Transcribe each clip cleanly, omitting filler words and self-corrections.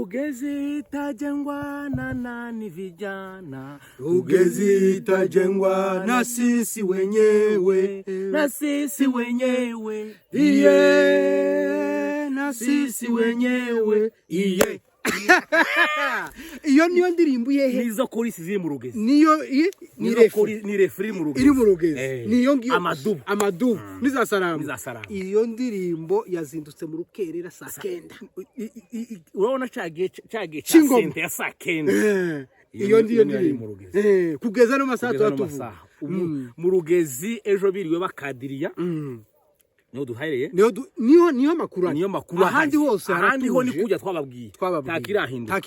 Rugezi itajengwa na nani vijana, Rugezi itajengwa na sisi wenyewe, na sisi wenyewe, iye, na sisi wenyewe, iye. Iyo niyo ndirimbo yehe nizo chorus ziri mu Rugezi, niyo ni refri mu Rugezi, iri mu Rugezi, niyo ngiyo amadubu niza salamu. Iyo ndirimbo yazindutse mu rukerera saa 9. Urabona cage sente ya saa 9. Iyo ndiyo ndirimbo kugeza no masaha tuvuga mu Rugezi. Ejo biriwe bakadiriya niho duhahereye, niyo makuru ahandi hose ahandi ho ni kujya twababwiye takirahinda.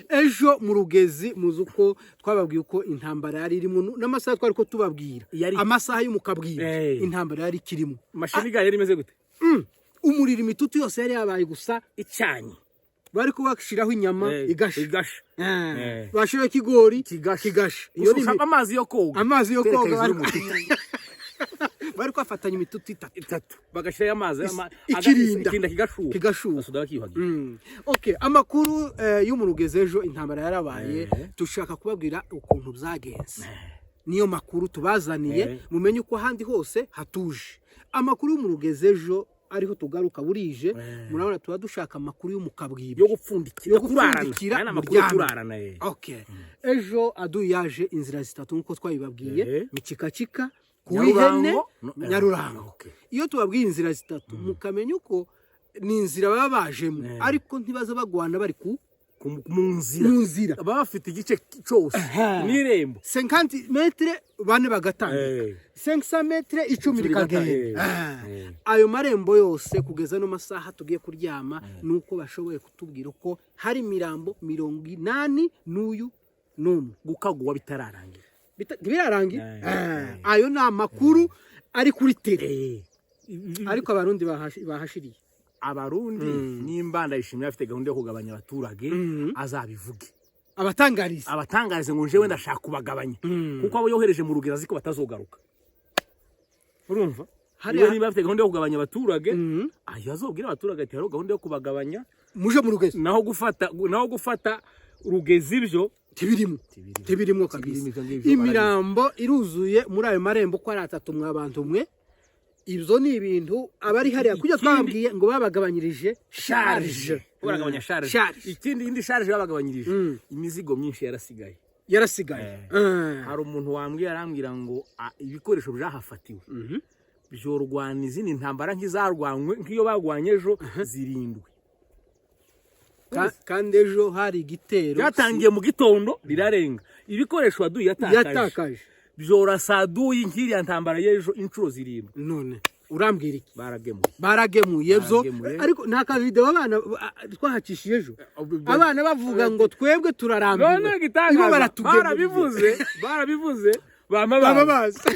Ejo mu Rugezi muzuko twababwiye uko intambara yari irimo n'amasaha twari ko tubabwira amasaha y'umukabwira intambara yari kirimo. Mashini ga yari imeze gute? Umuriro imitutu yose yari yabaye gusa icyanye, bari kubashiraho inyama igasha bashiraho ikigori kigasha. Iyo ni amazi yo koga bari kwafatanya imitutu itatu bagashira amazi ikirinda kigashuha basuda bakihagiye. Okay, amakuru y'umurugeze ejo intambara yarabaye, tushaka kubabwira ukuntu byagenze. Niyo makuru tubazaniye mumenye uko handi hose hatuje. Amakuru y'umurugeze ejo ariho tugaruka burije, murabona tuba dushaka amakuru y'umukabwibyo yo gupfundikira kurarana amakuru kurarana. Okay, ejo aduyaje inzira zitatu nkuko twabibabwiye, Mikikakika, Kuwihene, Nyarurango. Iyo tubabwiye inzira zitatu mukamenya uko ni inzira baba bajemo, ariko ntibaza bagwana bari mu nzira baba bafite igice cyose n'irembo 50 metre bane bagatanga 500 metre 10 rikagenda. Ayo marembo yose kugeza no masaha tugiye kuryama nuko bashoboye kutubwira uko hari mirambo 80 n'uyu n'umwe gukagwa bitararangira birarangira. Ayo na makuru ari kuri tele, ariko abarundi bahashiriye. Abarundi nimba ndayishimira afite gahunda yo kugabanya abaturage azabivuge, abatangarize ngo nje wenda shaka kubagabanya kuko abo yohereje mu Rugezi aziko batazogaruka. Urumva hari nimba afite gahunda yo kugabanya abaturage ayazobwira abaturage ati haro gahunda yo kubagabanya muje mu Rugezi, naho gufata Rugezi ibyo tibirimo kabisa. Imirambo iruzuye muri ayo marembo ko ari atatu mwabantu mwe. Ibyo ni ibintu abari hariya kujya twababwiye ngo babagabanyirije charge, baragabanya charge. Indi charge babagabanyirije imizigo myinshi yarasigaye. Hari umuntu wambwiye arambwira ngo ibikoresho byahafatiwe byorwana izindi ntambara nk'izarwanywe nk'iyo bagwanye ejo zirindwe. Kandi ejo hari igitero byatangiye mu gitondo birarenga, ibikoresho waduye yatakaje byorasaduye nkiriya ntambara y'ejo inshuro zirindwe. None urambwira iki? Baragemuye byo, ariko nta ka video abana twahakishiye ejo abana bavuga ngo twebwe turarambiwe. None gitangaza barabivuze bamabaza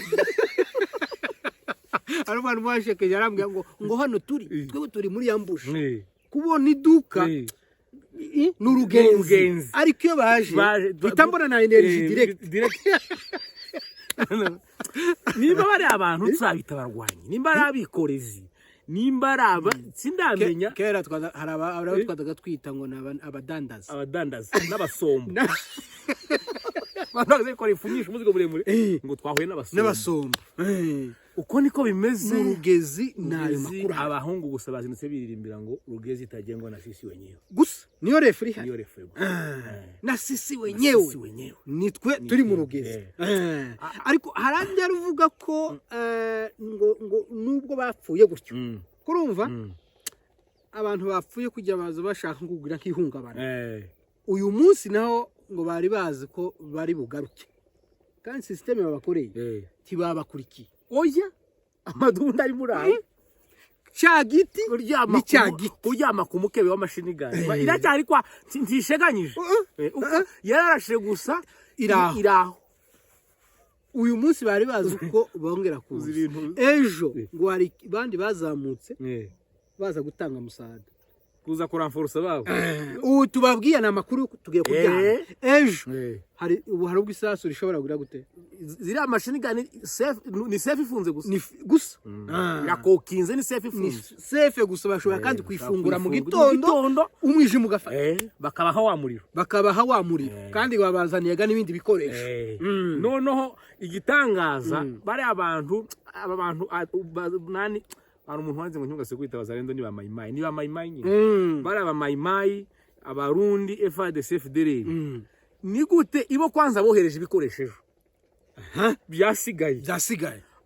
ariko abantu basheke yarambwiye ngo hano twebwe turi muri yambushi kubona iduka n'urugenzi, ariko iyo baje bitambona na energy direct. Nimba bari abantu tuzabita barwanyi, nimba ari abikorezi, nimba ari aba sindamenya. Kera hari twadaga twita ngo abadandaza n'abasombo banaze ko rifunyisha umuzigo muremure ngo twahuye n'abasombo. Uko niko bimeze mu Rugezi. Nayo makuru abahungu gusa bazinutse biririmbira ngo Rugezi itajengwa na sisi wenyewe gusa. Niyo refri na sisi wenyewe nitwe turi mu Rugezi. Ariko harandi aruvuga ko ngo nubwo bapfuye gutyo kurumva abantu bapfuye kujya baza bashaka kugira nk'ihungabana. Uyu munsi naho ngo bari bazi ko bari bugaruke, kandi systeme babakoreye tibabakurikiye. Oya amadunda ari muri aho cyagiti uryama ku mukebe w'amashini gani iracyari kwa ntisheganyije yararashe gusa iraho. Uyu munsi bari bazi ko bongera kuza. Ejo ngo hari bandi bazamutse baza gutanga musada kuza kuramforsa babo ubu tubabwiye na makuru tugiye kubyara ejo hari ubwo isasu rishobora kugira gute ziriya mashini gani ni safe ifunze gusa yakokinze ni safe ifunze safe gusa bashobora kandi kwifungura mu gitondo umwijima ugafata bakabaha wa muriro kandi babazaniye ga n'ibindi bikoresho noneho igitangaza bari abantu nani hari umuntu wanze ngo nyungase kwita bazarendo ni ba mayimayi nyine bari aba mayimayi abarundi FARDC FDLR ni gute ibo kwanza bohereje ibikoresheje byasigaye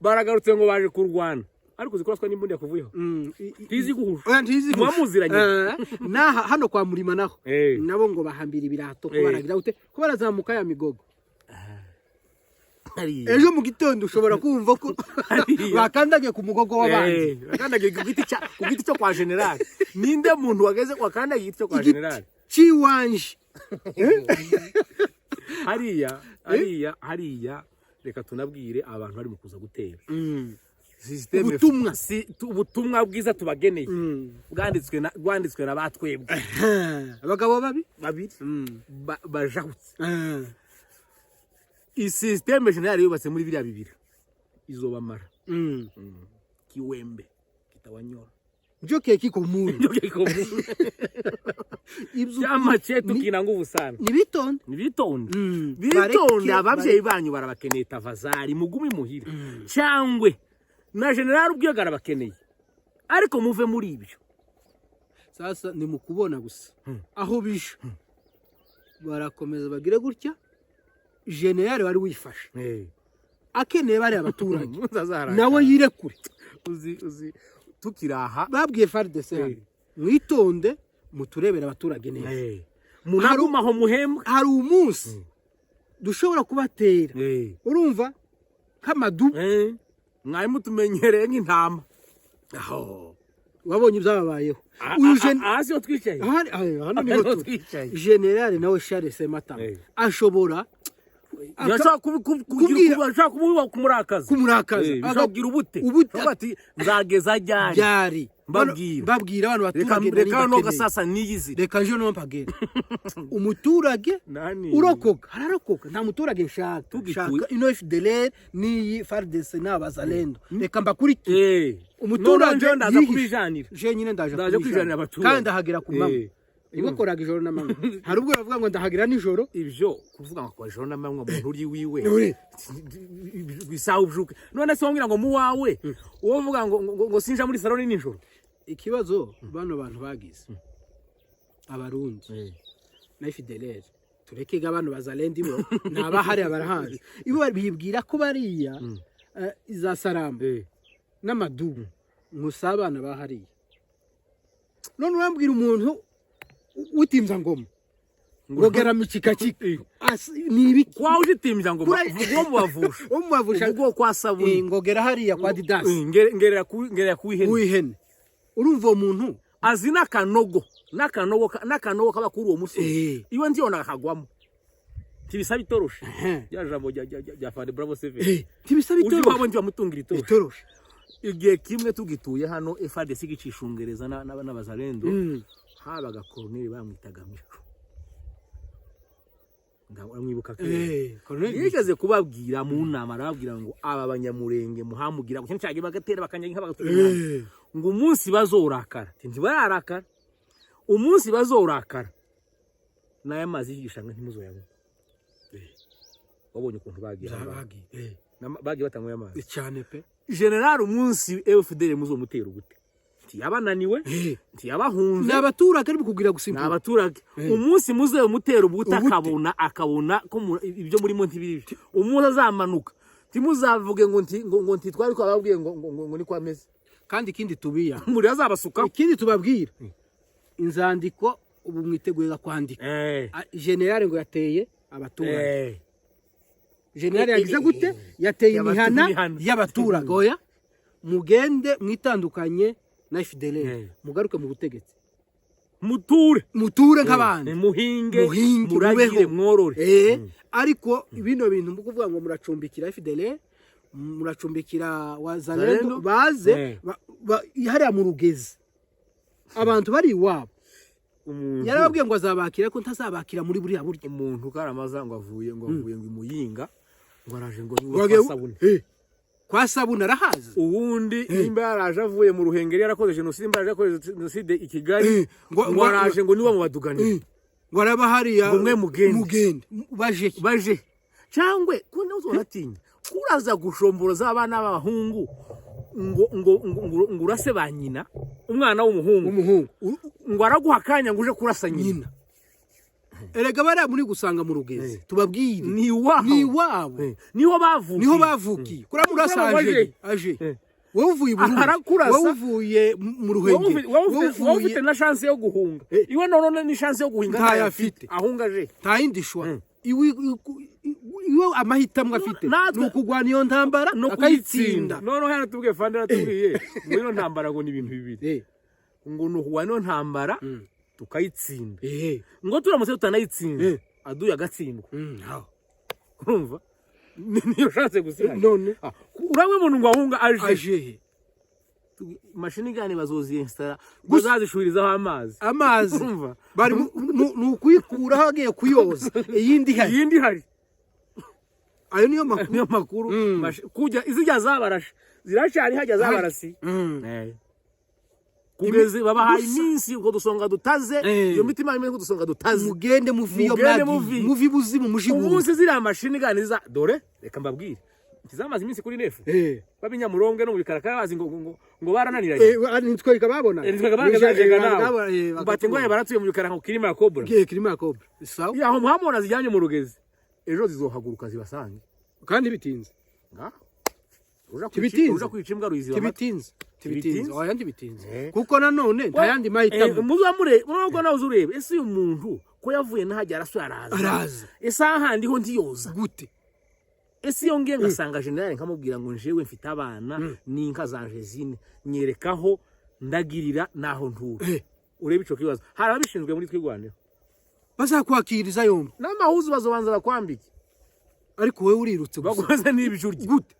baragarutse ngo baje kurwana ariko zikoraswa n'imbunda yakuvuyeho tizi guhusha mwamuziranye naha hano kwa murima naho nabo ngo bahambira ibirato ko baragira gute ko barazamuka ya migogo ejo mu gitondo ushobora kumva ko bakandagiye ku mugogo w'abandi bakandagiye ku giti cyo kwa general ninde muntu wageze wakandagiye igiti cyo kwa general ciwanje hariya reka tunabwire abantu bari mu kuza gutera ubutumwa bwiza tubageneye bwanditswe na batwebwe abagabo babiri bajahutse isysteme generale yubatse muri biriya bibiri izobamara kiwembe kitawanyora njo keki komuni cyama cyetu kina nguvu sana nibitonde abavyeyi banyu barabakeneye tavazari mugumi muhira cyangwe na general ubwegara bakeneye ariko muve muri ibyo sasa ni mukubona gusa aho bisha barakomeza bagire gutya general wari wifashe akeneye bari abaturage nawe yirekure uzi tukiraha babwiye FARDC mwitonde muturebera abaturage neza munagumaho muhembwa hari umunsi dushobora kubatera urumva nk'amadu mwari mutumenyereye nk'intama wabonye ibyababayeho hasi yo twicaye hano niho twicaye general nawe Charles Semata ashobora kumurakaza akabwira ubute ati nzageza ryari babwira abantu baturage reka no gasasa niyizi reka je no mpagera umuturage urokoka hararokoka nta muturage nshaka ino FDLR ni FARDC n'abazalendo reka mbakurikire umuturage ndaza kubijanira je nyine ndaje kubijanira abaturage kandi ndahagera ku mama ibakoraga ijoro n'amanywa hari ubwo bavuga ngo ndahagira nijoro ibyo kuvuga ngo kwa ijoro n'amanywa umuntu uri wiwe bisaho ubjuke none se wongera ngo mu wawe uwo vuga ngo sinja muri salon nijoro ikibazo bano bantu bagize abarundi na FDLR tureke abantu bazalenda imwe nabahari abarahaje ibo bibwira ko bariya iza Salamba n'amadu musabana bahariye none urambwira umuntu utimza ngoma ngogera mikikakika nibi kwa ujitimza ngoma uwo mubavusha ubwo kwa sabuni ngogera hariya kwa Didas ngerera kuihene urumva umuntu azi nakanogo kabakuru uwo musi iwe ndiyona akagwamo tibisaba itoroshe ya jambo rya Fande Bravo 7 tibisaba itoroshe wabo ndi bamutungira itoroshe igihe kimwe tugituye hano FARDC gicishungereza n'abazalendo habaga colonel bamwitaga Mico ndamwibuka colonel yigeze kubabwira mu nama arababwira ngo aba banyamurenge muhamugira ngo cyane bagatera bakanyanga nk'abagatuye ngo umunsi bazorakara ntibarakara umunsi bazorakara naye mazi yigishanga ntimuzoyabona wabonye ukuntu bagiye batanguye amazi cyane pe general umunsi FDL muzomutera ubute yabananiwe ntiyabahunze n'abaturage ari bukubwira gusimbuka n'abaturage umunsi muze umutera ubuta akabona ko ibyo murimo ntibiri umuntu azamanuka timuzavuge ngo ntitwari ko ababwiye ngo ni kwameze kandi ikindi tubiya muri azabasuka ikindi tubabwira inzandiko ubu mwiteguye kwandika general ngo yateye abaturage general yagize gute yateye imihana y'abaturage oya mugende mwitandukanye na FDLR mugaruke mu butegetsi muture nk'abandi muhinge muragire mworore ariko ibino bintu mvuga ngo muracumbikira FDLR muracumbikira wazalendo baze hariya mu rugezi abantu bari iwabo yarababwiye ngo azabakira ko ntazabakira muri buriya buryo. Umuntu karamaza ngo avuye ngo imuyinga ngo araje ngo ni Sabuna. Kwa Sabuna arahazi. Ubundi nimba yaraje avuye mu Ruhengeri yarakoze jenoside, imba yarakoze jenoside i Kigali ngo araje ngo niwe mu baduganira. Ngo araba hariya umwe mugende baje cyangwe ko uzonatinya kuraza gushomboroza abana b'abahungu ngo urase ba nyina umwana w'umuhungu ngo araguha akanya ngo uje kurasa nyina. Erega bara muri gusanga mu Rugezi tubabwire ni wabo niho bavukiye kuramurasa aje wowe uvuye wowe uvuye mu Ruhengeri wowe ufite na chance yo guhunga iwe none ni chance yo guhinga ntayafite ahunga je ntayindishwa iwe amahitamo afite nukugwana iyo ntambara akayitsinda. None hano tubwiye fande natubwiye ngo ntambara ngo ni ibintu bibiri ngo nukugwana iyo ntambara tukayitsinda ngo turamutse tutanayitsinda aduye agatsindwa urumva niyo chance gusinya. None uramwe umuntu ngo ahunga aje mashini gani bazozi installa bazazishuririzaho amazi urumva bari nukuyikuraho agiye kuyoza iyindi hari ayo niyo makuru kujya izijya zabarasha zirashari hajya zabarasi kugeze babahaye iminsi uko dusonga dutaze iyo mitima imwe ko dusonga dutaze mugende muviyo muvi buzimu mujibu umunsi zira mashini gani za dore reka mbabwire kizamaze iminsi kuri nefu babinyamuronge no mu bikarakara bazi ngo barananiranye nitwereka babona bati ngo baratuye mu bikarakara kirima cobra sawa yaho muhamona zijyanye mu Rugezi ejo zizohaguruka zibasange kandi bitinze uja kwica imbwa ruyiziba tibitinze ayandi bitinze kuko nanone ntayandi mahitamo muzamure nubwo nawe uzurebe ese uyu muntu ko yavuye nahajya araza ese ahandi ho ndiyoza gute ese iyo ngiye ngasanga general nkamubwira ngo njewe mfite abana n'inka zanje zine nyerekaho ndagirira naho ntura urebe ico kibazo harabishinzwe muri twigwanira bazakwakiriza yombi n'amahuzu bazobanza bakwambike ariko wewe urirutse bagoze n'ibijurye gute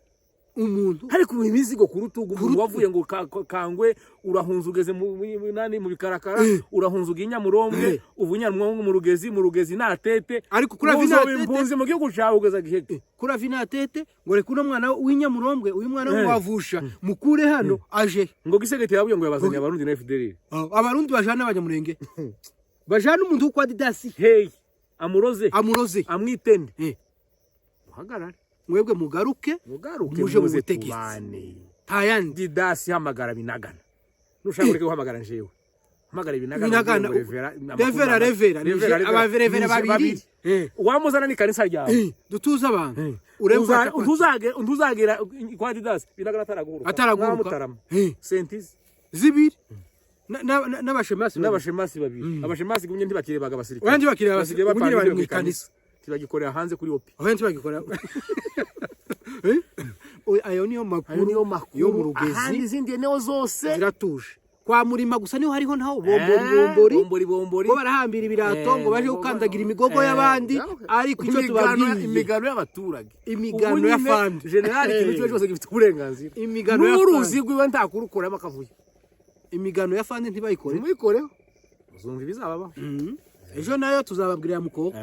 umuntu hari ku imizigo ku rutugu wavuye ngo kangwe urahunza ugeze mu bikarakara urahunza uginyamurombwe ubunyamwongo mu Rugezi natete ariko kuri vinatete impunzi mu gihugu cyawe ugeza giheke kuri vinatete ngo reka uno mwana w'inyamurombwe uyu mwana wavusha mukure hano aje ngo gisegete yabuye ngo yabazanye abarundi na FDL abarundi bajana abanyamurenge bajana umuntu kwa Didasi amuroze amwitende muhagarare mwebwe mugaruke muje mu butegetsi tayandi Didasi hamagara binagana nushaka ureke guhamagara njewe hamagara binagana revera abaverevera babiri wamuzana ni kanisa ryawe dutuza abantu ntuzagera kwa Didasi binagana ataraguruka sentizi zibiri n'abashemasi babiri abashemasi gumye ntibakirebaga abasirikare abandi bakireba bari mu kanisa tibagikorera hanze kuri opi abandi bagikorera ayo niyo makuru yo mu Rugezi ahandi izindi neo zose ziratuje kwa Murima gusa niho hariho ntaho bombori ko barahambira ibirato ngo baje gukandagira imigogo y'abandi ariko icyo tubabwiye imigano y'abaturage imigano ya fande general ikintu cyose gifite uburenganzira imigano ya n'uruzi rwiwe ntakurukora makavuye imigano ya fande ntibayikore uzumva ibizababa ejo nayo tuzababwira mukoko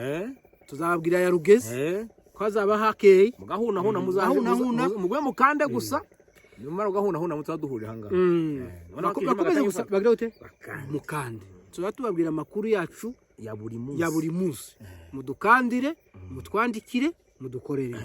tuzababwira ya Rugezi ko azaba hakeye mugahuna mugwe mukande gusa nyuma ugahuna mutaduhurira hangaha bakomeze gusa bagira ute mukande tubabwira amakuru yacu ya buri munsi mudukandire mutwandikire mudukorere